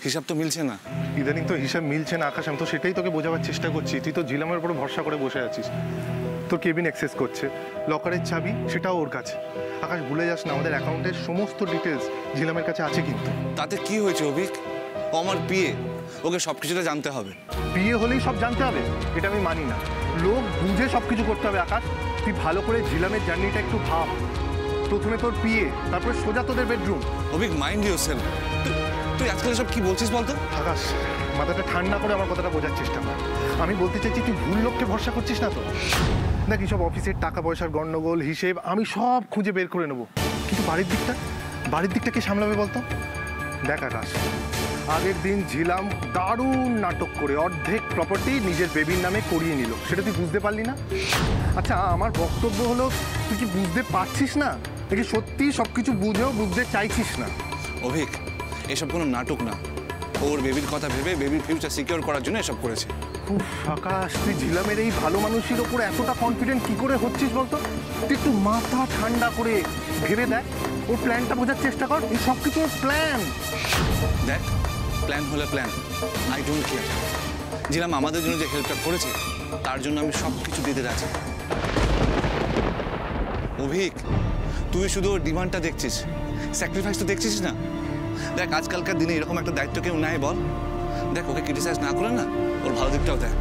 হিসাব তো মিলছে না। ইদানিং তো হিসাব মিলছে না আকাশ, আমি তো সেটাই তোকে বোঝাবার চেষ্টা করছি। তুই তো ঝিলামের উপর ভরসা করে বসে আছিস। তোর কেবিন অ্যাক্সেস করছে, লকারের চাবি সেটাও ওর কাছে। আকাশ ভুলে যাস না, আমাদের অ্যাকাউন্টের সমস্ত ডিটেলস ঝিলামের কাছে আছে কিন্তু। তাতে কি হয়েছে অভিক? ও আমার বিয়ে, ওকে সব কিছুটা জানতে হবে। বিয়ে হলেই সব জানতে হবে এটা আমি মানি না। লোক বুঝে সব কিছু করতে হবে আকাশ। তুই ভালো করে ঝিলামের জার্নিটা একটু ভাব। প্রথমে তোর বিয়ে, তারপরে সোজা তোদের বেডরুম। Abhik mind yourself. তুই আজকাল সব কি বলছিস বলতো? আকাশ মাথাটা ঠান্ডা করে আমার কথাটা বোঝার চেষ্টা কর। আমি বলতে চাইছি তুই ভুল লোককে ভরসা করছিস না তো? নাকি সব অফিসের টাকা পয়সার গন্ডগোল হিসেব আমি সব খুঁজে বের করে নেবো, কিন্তু বাড়ির দিকটা কে সামলাবে বলতো? দেখ আকাশ, আগের দিন ঝিলাম দারুণ নাটক করে অর্ধেক প্রপার্টি নিজের বেবির নামে করিয়ে নিল, সেটা তুই বুঝতে পারলি না? আচ্ছা আমার বক্তব্য হলো, তুই কি বুঝতে পারছিস না নাকি সত্যি সব কিছু বুঝেও বুঝতে চাইছিস না? অভিক এসব কোনো নাটক না, ওর বেবির কথা ভেবে বেবির ফিউচার সিকিউর করার জন্য এসব করেছে। আকাশ তুই ঝিলামের এই ভালো মানুষের ওপর এতটা কনফিডেন্ট কি করে হচ্ছিস বলতো? তুই একটু মাথা ঠান্ডা করে ভেবে দেখ, ওর প্ল্যানটা বোঝার চেষ্টা কর। এই সব কিছু ওর প্ল্যান। দেখ প্ল্যান হলে plan, I don't care. Jhelum আমাদের জন্য যে হেল্পটা করেছে তার জন্য আমি সব কিছু দিতে রাজি। অভিক তুই শুধু ওর ডিমান্ডটা দেখছিস, স্যাক্রিফাইস তো দেখছিস না। দেখ আজকালকার দিনে এরকম একটা দায়িত্ব কেউ নেয় বল? দেখ ওকে ক্রিটিসাইজ না করে না ওর ভালো দিকটাও দেখ।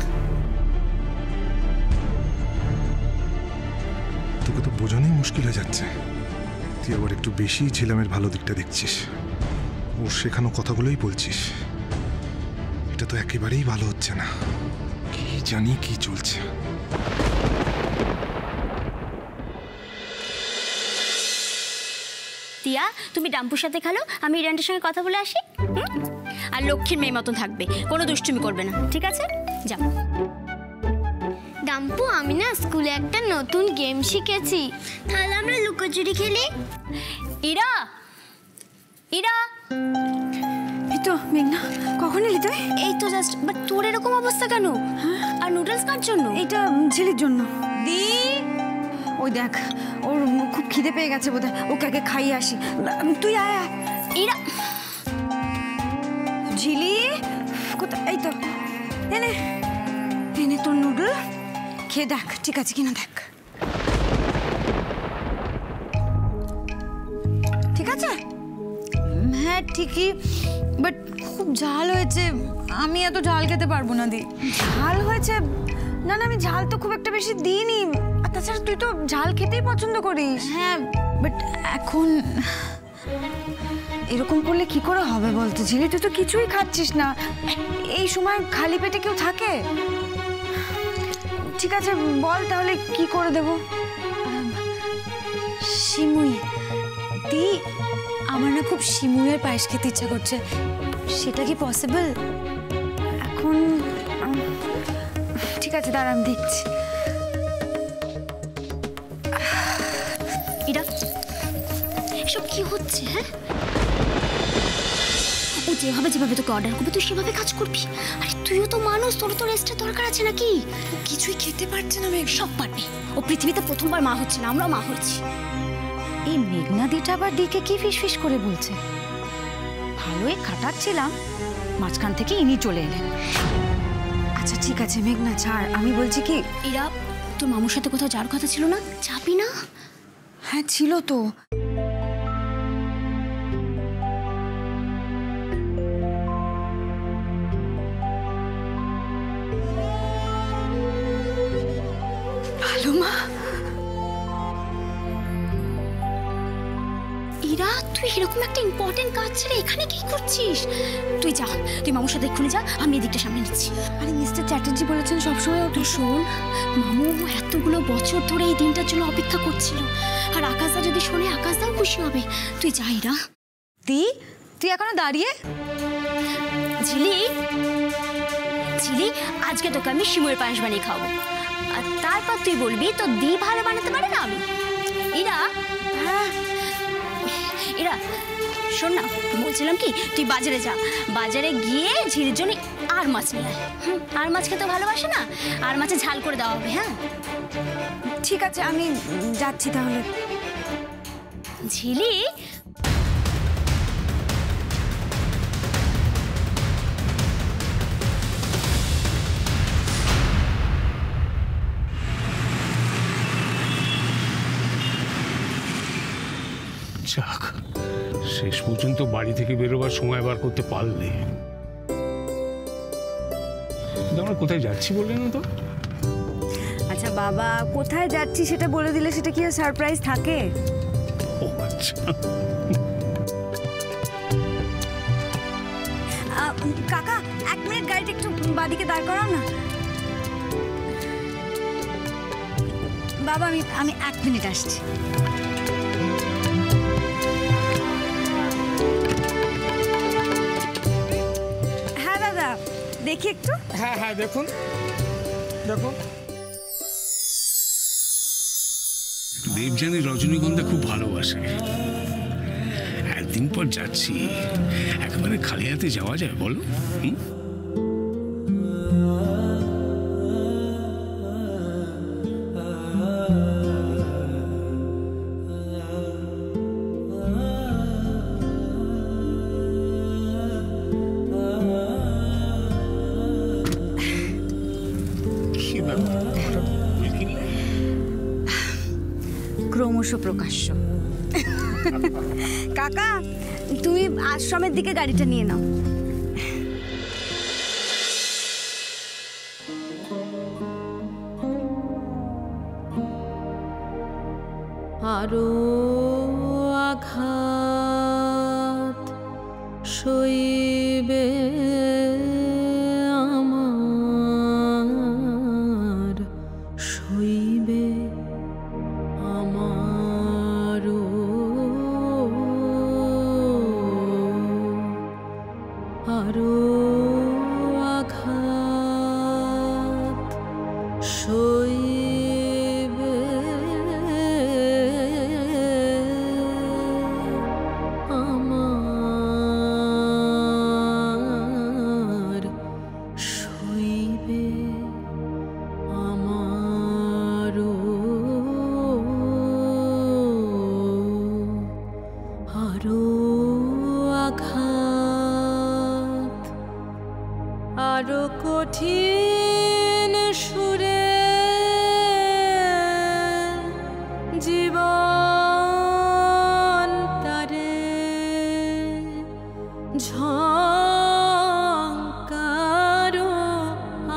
তোকে তো বোঝানোই মুশকিল হয়ে যাচ্ছে, তুই আবার একটু বেশি ঝিলামের ভালো দিকটা দেখছিস, ওর শেখানো কথাগুলোই বলছিস। এটা তো একেবারেই ভালো হচ্ছে না, কি জানি কি চলছে। টিয়া তুমি ডাম্পুর সাথে খেলো, আমি ইরানটার সঙ্গে কথা বলে আসি। আর লক্ষ্মীর মেয়ে মতন থাকবে, কোনো দুষ্টুমি করবে না, ঠিক আছে? যাও। ডাম্পু আমি না স্কুলে একটা নতুন গেম শিখেছি, তাহলে আমরা লুকোচুরি খেলি। ইরা ইরা এই তো মেঘনা, কখন এলি তুই? এই তো জাস্ট। বাট তোর এরকম অবস্থা কেন? আর নুডলস কার জন্য? এটা ঝিলির জন্য। দি ওই দেখ, ওর খুব খিদে পেয়ে গেছে বোধহয়, ওকে আগে খাইয়ে আসি। তুই আয় আয়। ইরা ঝিলি কোথায়? এই তো এনে এনে তোর নুডল, খেয়ে দেখ ঠিক আছে কিনা দেখ। ঠিক আছে? হ্যাঁ ঠিকই, বাট খুব ঝাল হয়েছে, আমি এত ঝাল খেতে পারবো না। দি ঝাল হয়েছে? না না আমি ঝাল তো খুব একটা বেশি দিইনি, আর তাছাড়া তুই তো ঝাল খেতেই পছন্দ করিস। হ্যাঁ বাট এখন এরকম করলে কি করে হবে বলতো ঝিলি? তুই তো কিছুই খাচ্ছিস না, এই সময় খালি পেটে কেউ থাকে? ঠিক আছে বল তাহলে কি করে দেব? শিমুই দি, আমার না খুব শিমুইয়ের পায়েস খেতে ইচ্ছা করছে, সেটা কি পসিবল এখন? ঠিক আছে দাঁড়া আমি দেখছি। ইরা এসব কি হচ্ছে? হ্যাঁ ও যেভাবে তোকে অর্ডার করবে তুই সেভাবে কাজ করবি। আরে তুইও তো মানুষ, তোর তো রেস্টের দরকার আছে নাকি? কিছুই খেতে পারছে না মেঘ। সব পারবে, ও পৃথিবীতে প্রথমবার মা হচ্ছে না, আমরাও মা হচ্ছি। এই মেঘনা দিটা আবার দিকে কি ফিস করে বলছে? ভালোই খাটাচ্ছিলাম, মাঝখান থেকে ইনি চলে এলেন। আচ্ছা ঠিক আছে মেঘনা ছাড়, আমি বলছি কি, ইরা তোর মামুর সাথে কোথাও যাওয়ার কথা ছিল না? যাবি না? হ্যাঁ ছিল তো। ভালো মা। ইরা তুই এরকম একটা ইম্পর্টেন্ট কাজ ছেড়ে এখানে কি করছিস? তুই যা, তুই মামুর সাথে এক্ষুনি যা, আমি এদিকটা সামনে নিচ্ছি। আরে মিস্টার চ্যাটার্জি বলেছেন সবসময় ওটা। শোন মামু এতগুলো বছর ধরে এই দিনটার জন্য অপেক্ষা করছিল, আর আকাশদা যদি শোনে আকাশদাও খুশি হবে। তুই যা ইরা। তুই এখনো দাঁড়িয়ে? ঝিলি আজকে তোকে আমি শিমুয়ের পায়েস বানিয়ে খাওয়াবো, আর তারপর তুই বলবি তো দি ভালো বানাতে পারে না আমি। ইরা ইরা শোন না, বলছিলাম কি তুই বাজারে যা, বাজারে গিয়ে ঝিলির জন্য আর মাছ নিয়ে আয়। আর মাছ খেতে ভালোবাসে না, আর মাছে ঝাল করে দেওয়া হবে। হ্যাঁ ঠিক আছে আমি যাচ্ছি তাহলে। ঝিলি যাক, শেষ পর্যন্ত বাড়ি থেকে বেরোবার সময় বার করতে পারলে। আমরা কোথায় যাচ্ছি বললে না তো? আচ্ছা বাবা, কোথায় যাচ্ছি সেটা বলে দিলে সেটা কি আর সারপ্রাইজ থাকে? ও আচ্ছা। কাকা, 1 মিনিট গাড়িটা একটু বাদিকে দাঁড় করাও না। বাবা, আমি 1 মিনিট আসছি। হ্যাঁ দাদা, দেখি একটু। হ্যাঁ হ্যাঁ, দেখুন দেখুন। দেবযানী রজনীগন্ধা খুব ভালোবাসে। একদিন পর যাচ্ছি, একেবারে খালি হাতে যাওয়া যায় বলো? ক্রমশ প্রকাশ্য। কাকা, তুমি আশ্রমের দিকে গাড়িটা নিয়ে নাও। আরো আঘাত সইবে আমার, সইবে আমারও, আরো আঘাত সইবে আমার, সইবে আমারও, আরো আঘাত, আরো কঠিন সুরে জীবন তারে ঝংকার,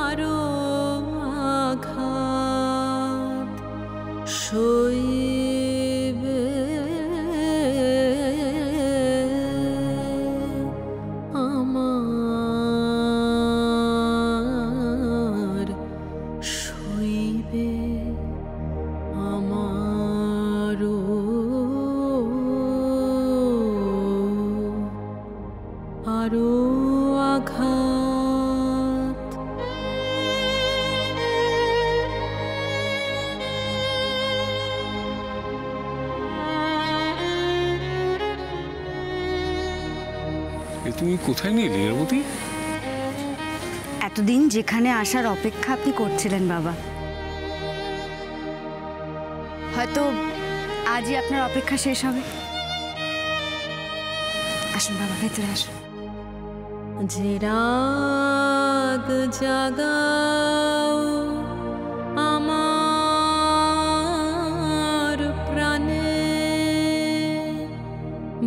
আরো আঘাত সইবে আমার, সইবে আমারও, আরো আঘাত। তুমি কোথায় নিয়ে লীলাবতী? এতদিন যেখানে আসার অপেক্ষা আপনি করছিলেন বাবা, হয়তো আজই আপনার অপেক্ষা শেষ হবে। আসুন বাবা, ভেতরে আসুন। যে রাগ জাগাও আমার প্রাণে,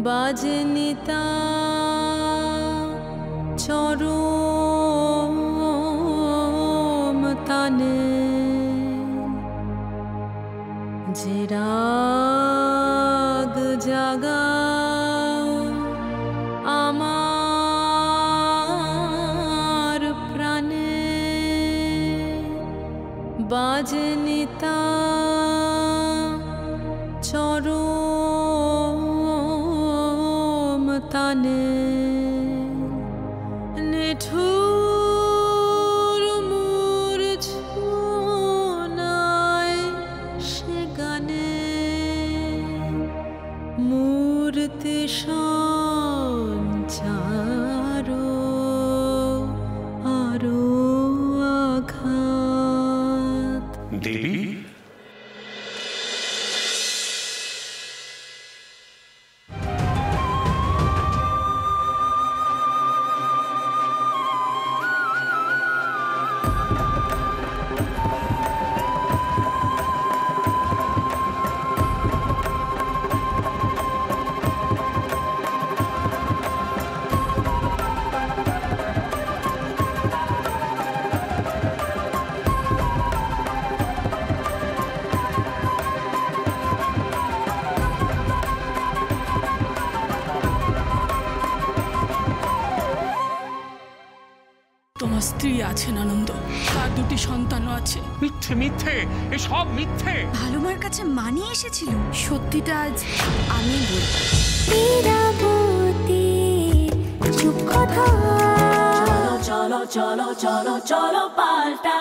বাজনি তা চরম তানে, যে রাগ জাগাও আমার প্রাণে, বাজনি তা চরম তানে, নিঠুর মূর্ছনায় সে গানে, মূর্তি সঞ্চার, আরো আঘাত। দেবী, স্ত্রী আছেন আনন্দ, তার 2টি সন্তানও আছে। মিথ্যে মিথ্যে, এসব মিথ্যে। ভালো মার কাছে মানিয়ে এসেছিল, সত্যিটা আজ আমি বলবো। চলো চলো চলো চলো চলো পাল্টা